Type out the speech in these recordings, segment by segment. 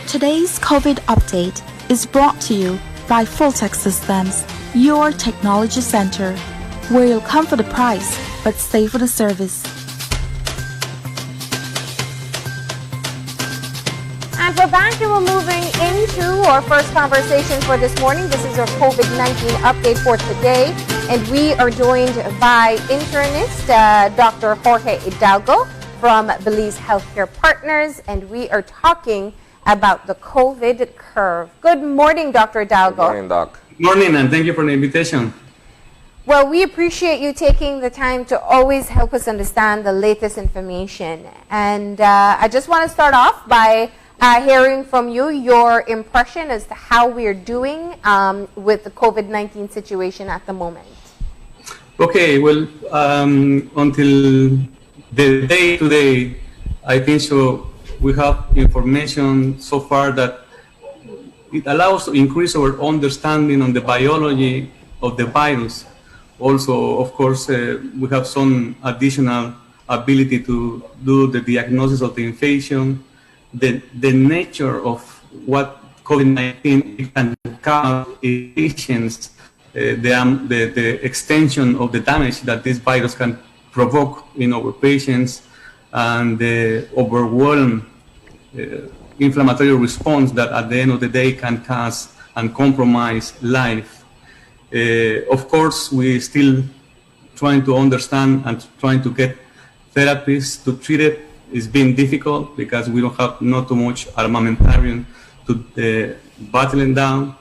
Today's COVID update is brought to you by Fulltech Systems, your technology center, where you'll come for the price but stay for the service. And we're back and we're moving into our first conversation for this morning. This is our COVID-19 update for today. And we are joined by internist Dr. Jorge Hidalgo from Belize Healthcare Partners. And we are talking about the COVID curve. Good morning, Dr. Hidalgo. Good morning, Doc. Good morning, and thank you for the invitation. Well, we appreciate you taking the time to always help us understand the latest information. And I just want to start off by hearing from you your impression as to how we are doing with the COVID-19 situation at the moment. Okay, well, until the day today, I think so. We have information so far that it allows to increase our understanding on the biology of the virus. Also, of course, we have some additional ability to do the diagnosis of the infection, the nature of what COVID-19 can cause in patients, the extension of the damage that this virus can provoke in our patients, and the overwhelming inflammatory response that at the end of the day can cause and compromise life. Of course, we're still trying to understand and trying to get therapies to treat it. It's been difficult because we don't have not too much armamentarium to battle it down.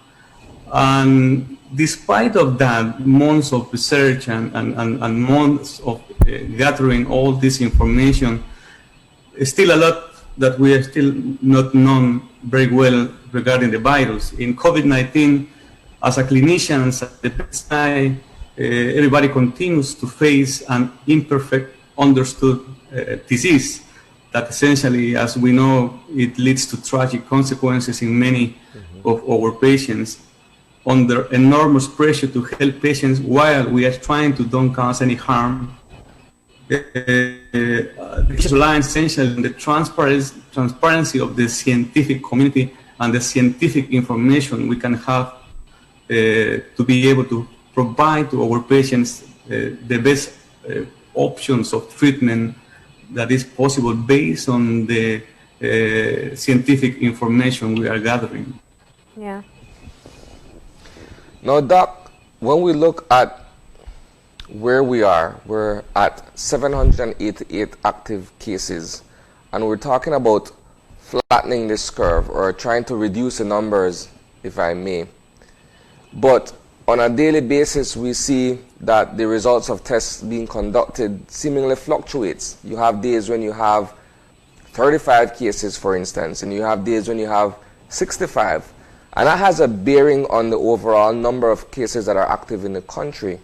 And despite of that, months of research and months of gathering all this information, still a lot that we are still not known very well regarding the virus. In COVID-19, as a clinician, as a bedside, everybody continues to face an imperfect understood disease that essentially, as we know, it leads to tragic consequences in many of our patients, under enormous pressure to help patients while we are trying to don't cause any harm. This relies essentially on the transparency of the scientific community and the scientific information we can have to be able to provide to our patients the best options of treatment that is possible based on the scientific information we are gathering. Yeah. Now, Doc, when we look at where we are, we're at 788 active cases, and we're talking about flattening this curve or trying to reduce the numbers, if I may. But on a daily basis, we see that the results of tests being conducted seemingly fluctuates. You have days when you have 35 cases, for instance, and you have days when you have 65. And that has a bearing on the overall number of cases that are active in the country.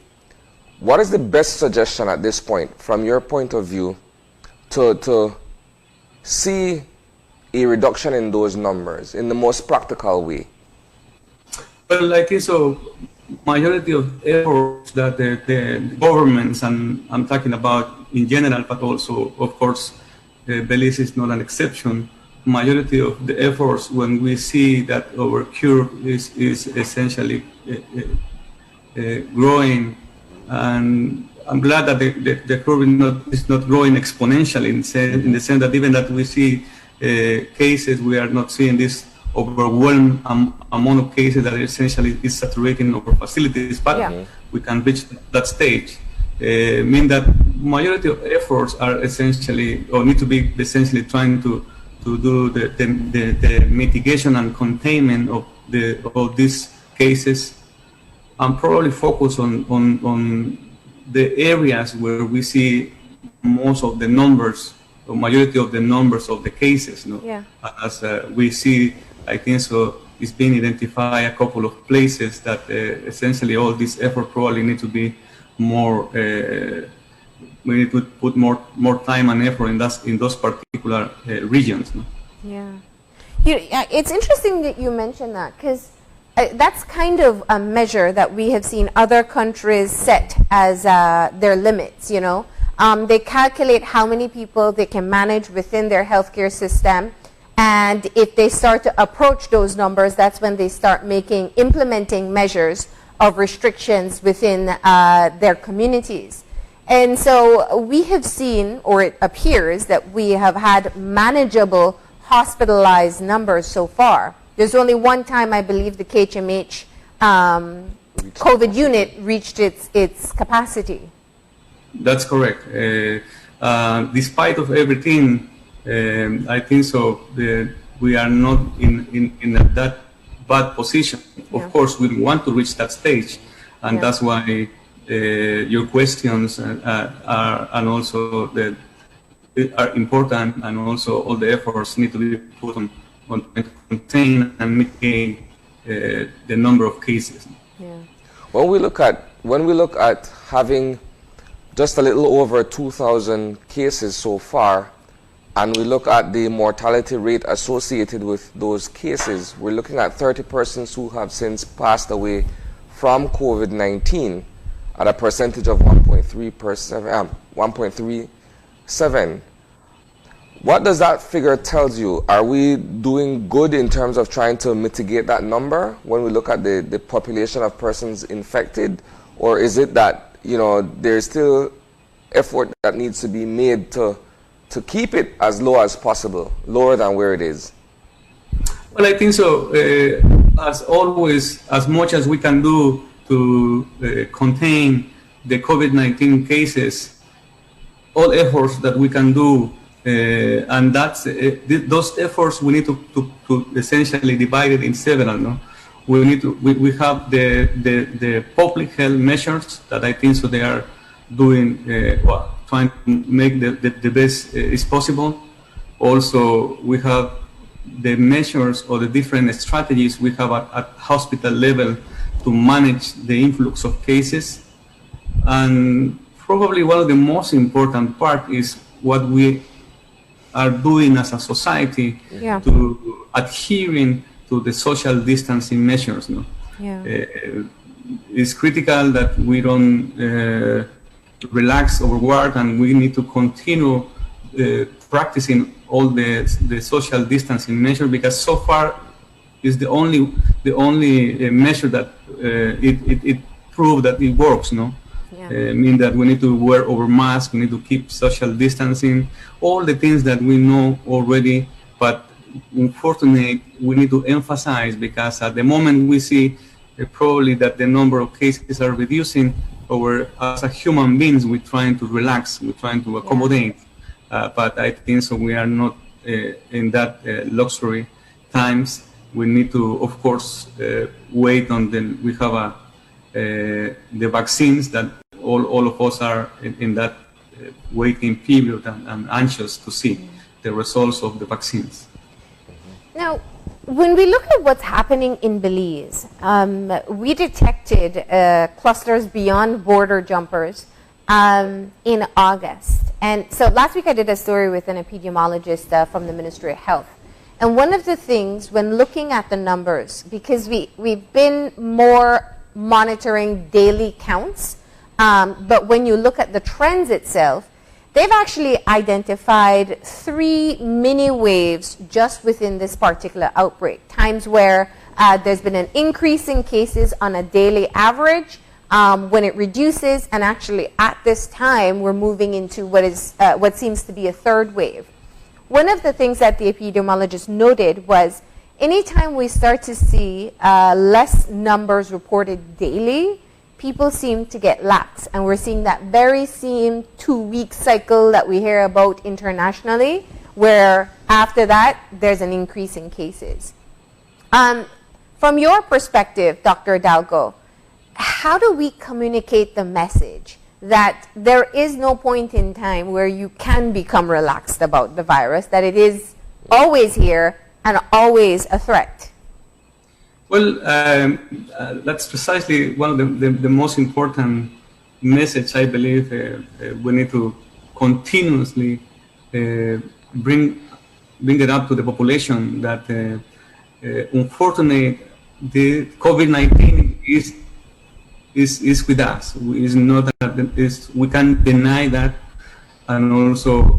What is the best suggestion at this point, from your point of view, to see a reduction in those numbers in the most practical way? Well, I think so. Majority of efforts that the governments, and I'm talking about in general, but also, of course, Belize is not an exception. Majority of the efforts, when we see that our curve is essentially growing, and I'm glad that the curve is not growing exponentially in the sense that even that we see cases, we are not seeing this overwhelming amount of cases that essentially is saturating our facilities, but we can reach that stage. Mean that majority of efforts are essentially, or need to be essentially trying to do the mitigation and containment of these cases, and probably focus on the areas where we see most of the numbers, or majority of the numbers of the cases. No? Yeah. As we see, I think so, it's been identified a couple of places that essentially all this effort probably need to be more. We need to put more time and effort in those particular regions. No? Yeah. It's interesting that you mentioned that, because that's kind of a measure that we have seen other countries set as their limits, you know. They calculate how many people they can manage within their healthcare system, And if they start to approach those numbers, that's when they start implementing measures of restrictions within their communities. And so we have seen, or it appears that we have had manageable hospitalized numbers so far. There's only one time I believe the KHMH COVID unit reached its capacity. That's correct. Despite of everything, I think so. We are not in that bad position. Of course, we want to reach that stage, and that's why your questions are and also are important, and also all the efforts need to be put on to contain and mitigate the number of cases. Yeah. When we look at having just a little over 2,000 cases so far, and we look at the mortality rate associated with those cases, we're looking at 30 persons who have since passed away from COVID-19 at a percentage of 1.37. What does that figure tell you? Are we doing good in terms of trying to mitigate that number when we look at the population of persons infected? Or is it that, there's still effort that needs to be made to keep it as low as possible, lower than where it is? Well, I think so. As always, as much as we can do to contain the COVID-19 cases, all efforts that we can do, and that's those efforts we need to essentially divide it in several. No, we have the public health measures that I think so they are doing trying to make the best is possible. Also, we have the measures or the different strategies we have at hospital level to manage the influx of cases, and probably one of the most important part is what we are doing as a society to adhering to the social distancing measures. No? Yeah. It's critical that we don't relax our work, and we need to continue practicing all the social distancing measures, because so far is the only measure that it proved that it works. No. Mean that we need to wear our masks, we need to keep social distancing, all the things that we know already, but unfortunately we need to emphasize, because at the moment we see probably that the number of cases are reducing, as a human beings we're trying to relax, we're trying to accommodate, but I think so we are not in that luxury times. We need to, of course, wait until we have the vaccines, that all of us are in that waiting period and anxious to see the results of the vaccines. Now, when we look at what's happening in Belize, we detected clusters beyond border jumpers in August. And so last week I did a story with an epidemiologist from the Ministry of Health. And one of the things when looking at the numbers, because we've been more monitoring daily counts, but when you look at the trends itself, they've actually identified 3 mini waves just within this particular outbreak. Times where there's been an increase in cases on a daily average, when it reduces, and actually at this time we're moving into what seems to be a 3rd wave. One of the things that the epidemiologist noted was anytime we start to see less numbers reported daily, people seem to get lax, and we're seeing that very same 2-week cycle that we hear about internationally, where after that there's an increase in cases. From your perspective, Dr. Hidalgo, how do we communicate the message that there is no point in time where you can become relaxed about the virus, that it is always here and always a threat? Well, that's precisely one of the most important message I believe we need to continuously bring it up to the population, that unfortunately the COVID-19 is with us. Is not we can't deny that, and also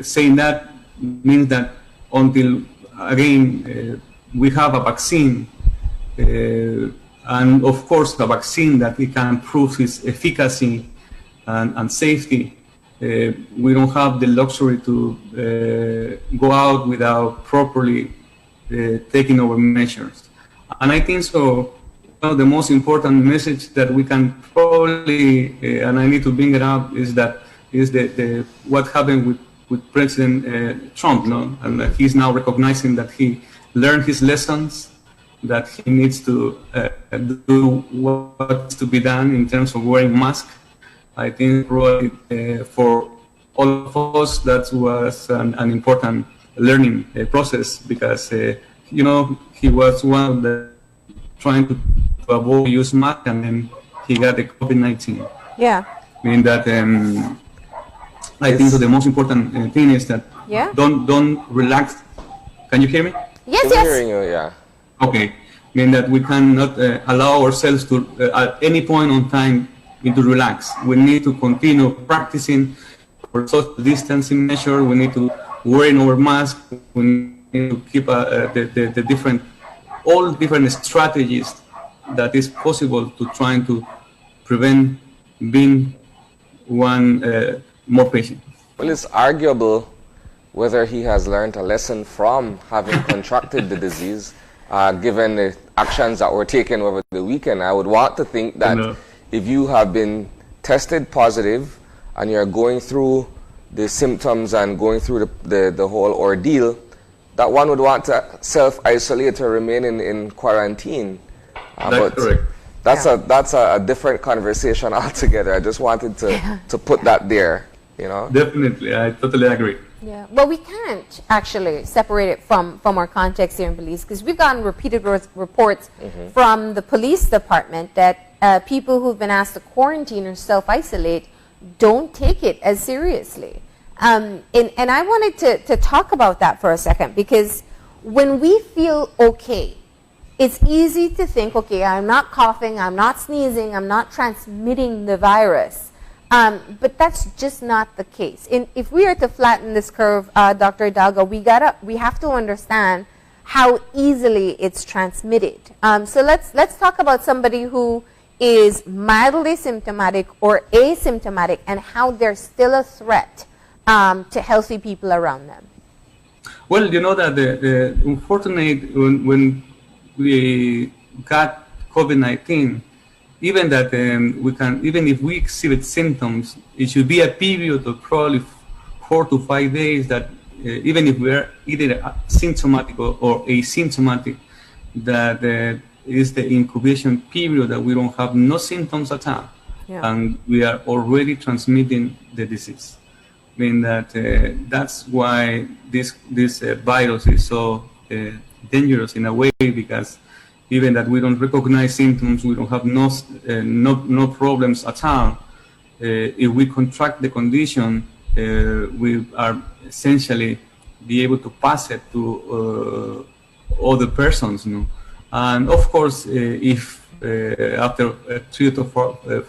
saying that means that until again, we have a vaccine, and of course, a vaccine that we can prove its efficacy and safety. We don't have the luxury to go out without properly taking our measures. And I think so. The most important message that we can probably, and I need to bring it up, is that what happened with President Trump, no? And that he's now recognizing that he learned his lessons, that he needs to do what's to be done in terms of wearing masks. I think probably for all of us that was an important learning process, because he was one of the trying to avoid use mask, and then he got the COVID-19. Yeah. I mean that I think so the most important thing is that don't relax. Can you hear me? Yes, I'm yes. hearing you, yeah. Okay. I mean that we cannot allow ourselves to at any point on time to relax. We need to continue practicing our social distancing measure. We need to wear our mask. We need to keep the different strategies that is possible to trying to prevent being one more patient. Well, it's arguable whether he has learned a lesson from having contracted the disease, given the actions that were taken over the weekend. I would want to think that if you have been tested positive and you're going through the symptoms and going through the whole ordeal, that one would want to self-isolate or remain in quarantine. That's correct. That's a different conversation altogether. I just wanted to put that there, Definitely, I totally agree. Yeah, well, we can't actually separate it from our context here in Belize, because we've gotten repeated reports from the police department that people who've been asked to quarantine or self-isolate don't take it as seriously. And I wanted to talk about that for a second, because when we feel okay, it's easy to think, okay, I'm not coughing, I'm not sneezing, I'm not transmitting the virus. But that's just not the case. If we are to flatten this curve, Dr. Hidalgo, we have to understand how easily it's transmitted. So let's talk about somebody who is mildly symptomatic or asymptomatic, and how they're still a threat to healthy people around them. Well, you know that the unfortunate when we got COVID-19, even that even if we exhibit symptoms, it should be a period of probably 4 to 5 days that even if we are either symptomatic or asymptomatic, that is the incubation period that we don't have no symptoms at all, and we are already transmitting the disease. I mean that that's why this virus is so dangerous in a way, because even that we don't recognize symptoms, we don't have no problems at all. If we contract the condition, we are essentially be able to pass it to other persons, And of course, if after 3 to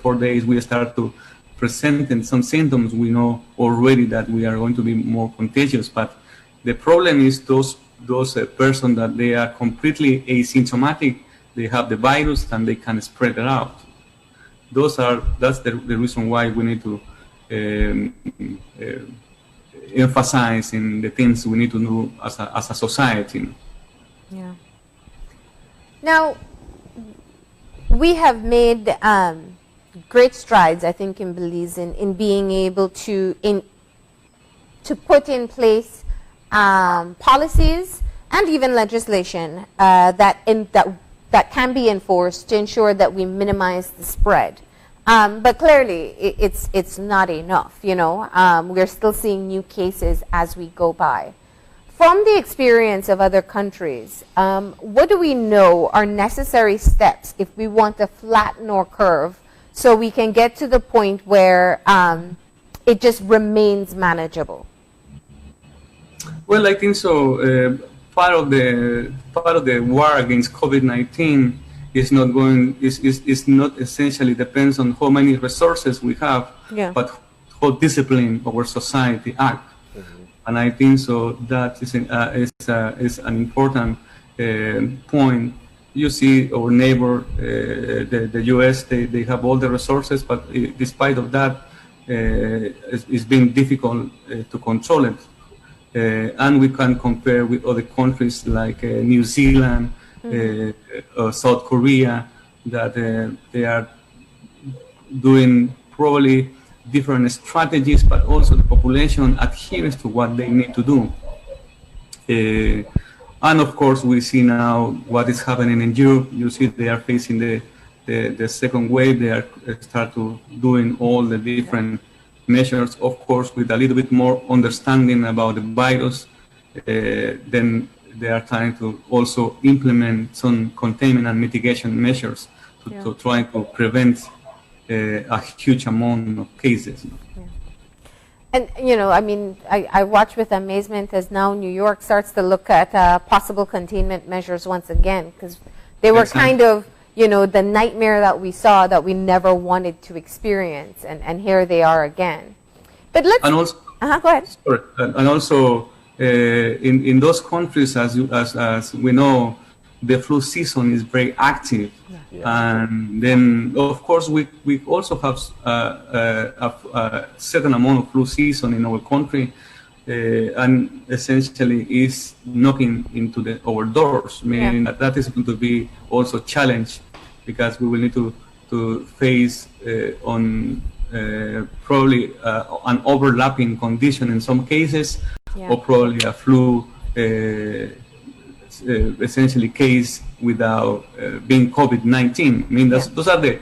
4 days we start to present some symptoms, we know already that we are going to be more contagious. But the problem is those persons that they are completely asymptomatic, they have the virus and they can spread it out. That's the reason why we need to emphasize in the things we need to do as a society. Yeah. Now, we have made great strides, I think, in Belize in being able to put in place policies and even legislation that can be enforced to ensure that we minimize the spread. But clearly, it's not enough. We're still seeing new cases as we go by. From the experience of other countries, what do we know are necessary steps if we want to flatten our curve so we can get to the point where it just remains manageable? Well, I think so. Part of the war against COVID-19 is not essentially depends on how many resources we have, but how disciplined our society act. And I think so that is an important point. You see our neighbor, the US, they have all the resources, but despite of that, it's been difficult to control it. And we can compare with other countries like New Zealand, South Korea, that they are doing probably different strategies, but also the population adheres to what they need to do. And of course, we see now what is happening in Europe. You see they are facing the second wave. They are start to doing all the different measures, of course, with a little bit more understanding about the virus. Then they are trying to also implement some containment and mitigation measures to try to prevent a huge amount of cases. Yeah. And, you know, I mean, I watch with amazement as now New York starts to look at possible containment measures once again, because they were kind of, you know, the nightmare that we saw that we never wanted to experience, and here they are again. But let's... And also, go ahead. Sorry, and also in those countries, as we know, the flu season is very active. And then, of course, we also have a certain amount of flu season in our country, and essentially is knocking into our doors, meaning that is going to be also a challenge, because we will need to face on probably an overlapping condition in some cases, or probably a flu essentially case without being COVID-19. I mean, those are the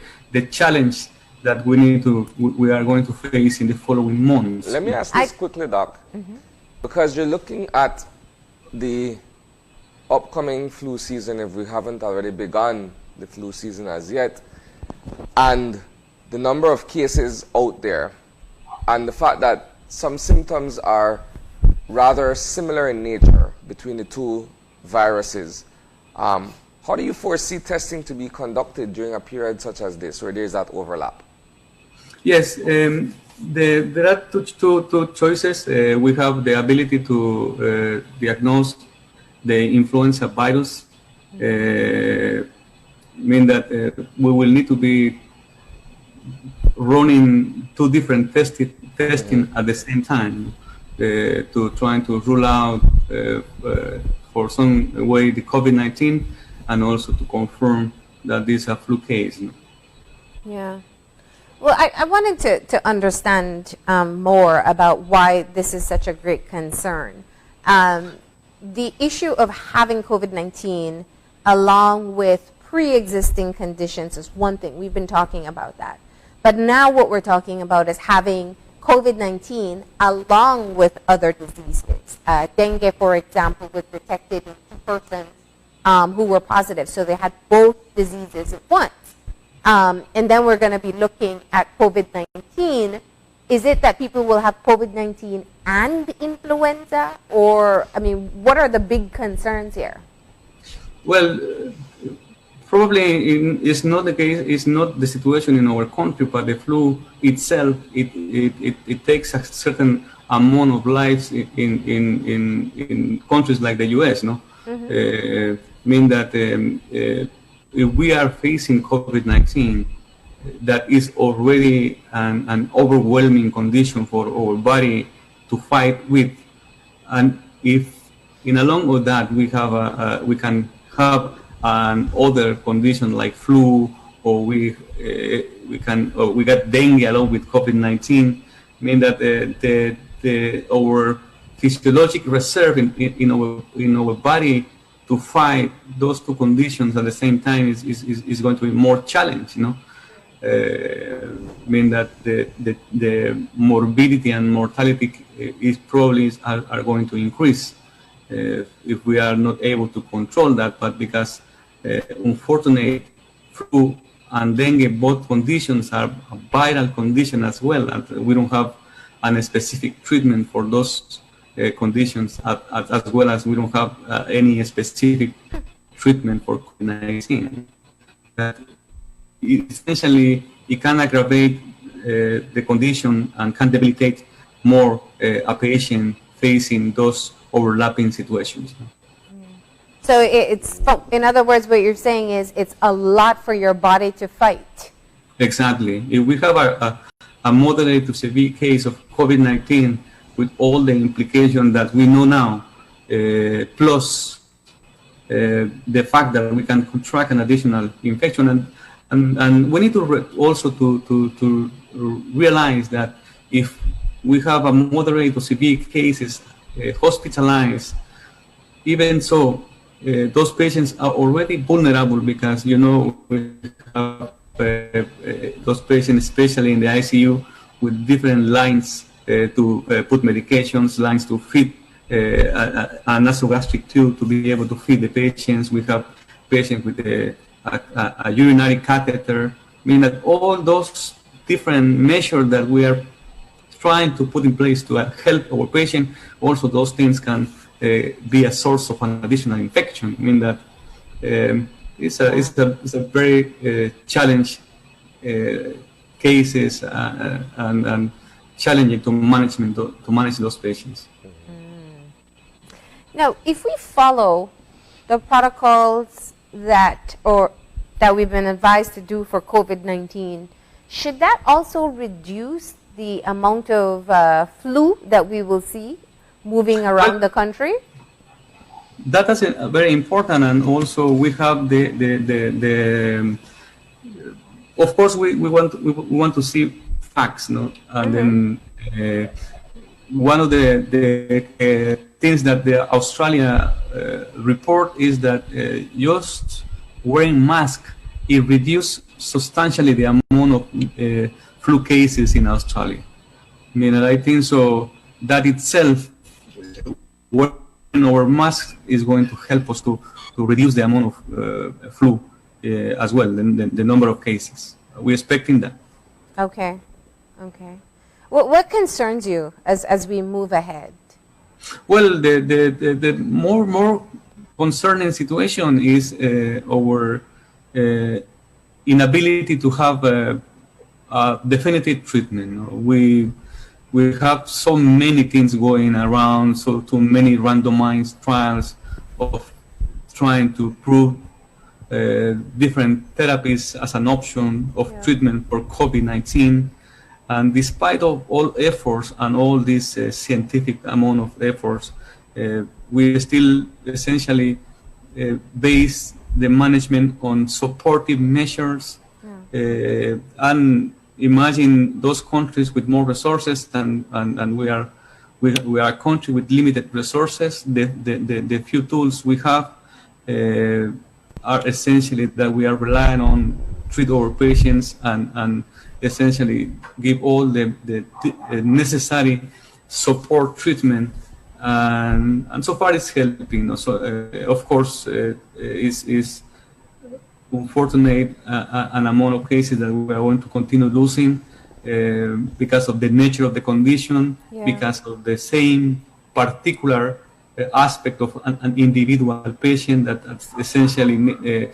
challenge that we are going to face in the following months. Let me ask this quickly, Doc, because you're looking at the upcoming flu season, if we haven't already begun the flu season as yet, and the number of cases out there, and the fact that some symptoms are rather similar in nature between the two viruses. How do you foresee testing to be conducted during a period such as this, where there's that overlap? Yes, there are two choices. We have the ability to diagnose the influenza virus, mean that we will need to be running two different testing at the same time to try to rule out for some way the COVID-19, and also to confirm that this is a flu case. Yeah. Well, I wanted to understand more about why this is such a great concern. The issue of having COVID-19 along with pre-existing conditions is one thing. We've been talking about that. But now what we're talking about is having COVID-19 along with other diseases. Dengue, for example, was detected in 2 persons who were positive. So they had both diseases at once. And then we're going to be looking at COVID-19. Is it that people will have COVID-19 and influenza? Or, I mean, what are the big concerns here? Well, probably it's not the case. It's not the situation in our country, but the flu itself. It takes a certain amount of lives in countries like the U.S. No, mean that if we are facing COVID-19, that is already an overwhelming condition for our body to fight with, and if in along with that we have we can have an other condition like flu, or we got dengue along with COVID-19, mean that our physiologic reserve in our body to fight those two conditions at the same time is going to be more challenged, you know. Mean that the morbidity and mortality is probably are going to increase if we are not able to control that. But because unfortunately flu and dengue, both conditions are a viral condition as well, and we don't have a specific treatment for those conditions, as well as we don't have any specific treatment for COVID-19. That essentially it can aggravate the condition and can debilitate more a patient facing those overlapping situations. So it's, in other words, what you're saying is it's a lot for your body to fight. Exactly. If we have a moderate to severe case of COVID-19 with all the implications that we know now, plus the fact that we can contract an additional infection, and we need to also to realize that if we have a moderate or severe cases hospitalized, even so, those patients are already vulnerable because, you know, we have those patients, especially in the ICU, with different lines to put medications, lines to feed a nasogastric tube to be able to feed the patients. We have patients with a urinary catheter. I mean that all those different measures that we are trying to put in place to help our patient, also those things can be a source of an additional infection. I mean that it's a very challenge cases and challenging to manage those patients. Now, if we follow the protocols that we've been advised to do for COVID-19, should that also reduce the amount of flu that we will see moving around the country? That is very important, and also we have the of course we want to see facts, no? And then one of the things that the Australia report is that just wearing mask, it reduced substantially the amount of flu cases in Australia. I mean, I think so that itself, wearing our mask is going to help us to reduce the amount of flu as well, the number of cases. We're expecting that. Okay, okay. What concerns you as we move ahead? Well, the more concerning situation is our inability to have a definitive treatment. We have so many things going around, so too many randomized trials of trying to prove different therapies as an option of treatment for COVID-19. And despite of all efforts and all this scientific amount of efforts, we still essentially base the management on supportive measures. And imagine those countries with more resources and we are a country with limited resources. The few tools we have are essentially that we are relying on treat our patients and essentially give all the necessary support treatment, and so far it's helping. So of course is unfortunate an amount of cases that we are going to continue losing because of the nature of the condition, because of the same particular aspect of an individual patient that's essentially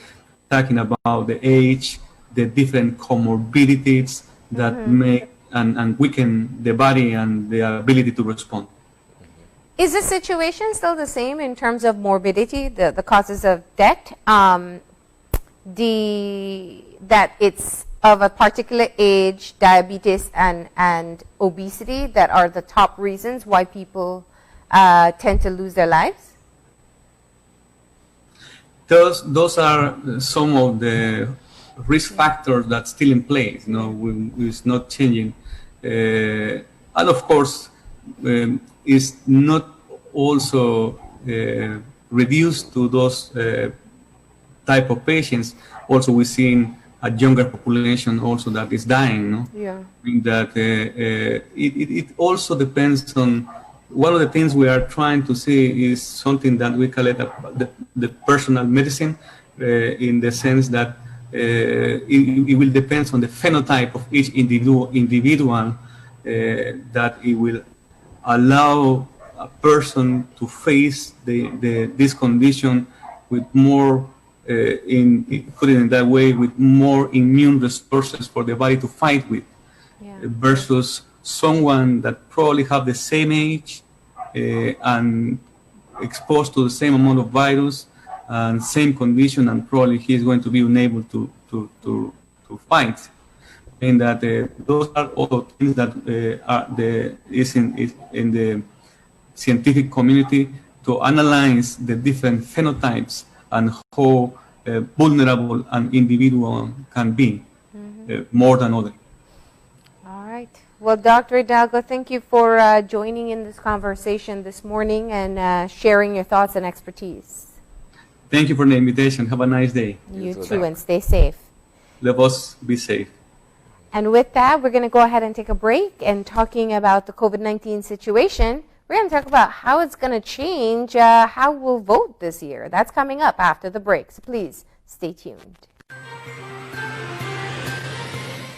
talking about the age, the different comorbidities that make and weaken the body and the ability to respond. Is the situation still the same in terms of morbidity, the causes of death? That it's of a particular age, diabetes and obesity that are the top reasons why people tend to lose their lives? Those are some of the risk factors that's still in place. You know, it's not changing, and of course, it's not also reduced to those type of patients. Also, we're seeing a younger population also that is dying. No? Yeah. I mean that it also depends on. One of the things we are trying to see is something that we call it the personal medicine, in the sense that it will depend on the phenotype of each individual that it will allow a person to face this condition with more, put it in that way, with more immune resources for the body to fight with, versus someone that probably have the same age, and exposed to the same amount of virus and same condition, and probably he is going to be unable to fight. And that those are all things that is in the scientific community to analyze the different phenotypes and how vulnerable an individual can be, more than others. All right. Well, Dr. Hidalgo, thank you for joining in this conversation this morning and sharing your thoughts and expertise. Thank you for the invitation. Have a nice day. You too, and stay safe. Let us be safe. And with that, we're going to go ahead and take a break. And talking about the COVID-19 situation, we're going to talk about how it's going to change how we'll vote this year. That's coming up after the break. So please stay tuned.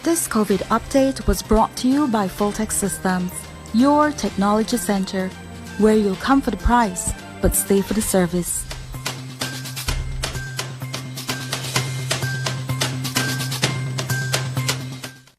This COVID update was brought to you by Fulltech Systems, your technology center, where you'll come for the price, but stay for the service.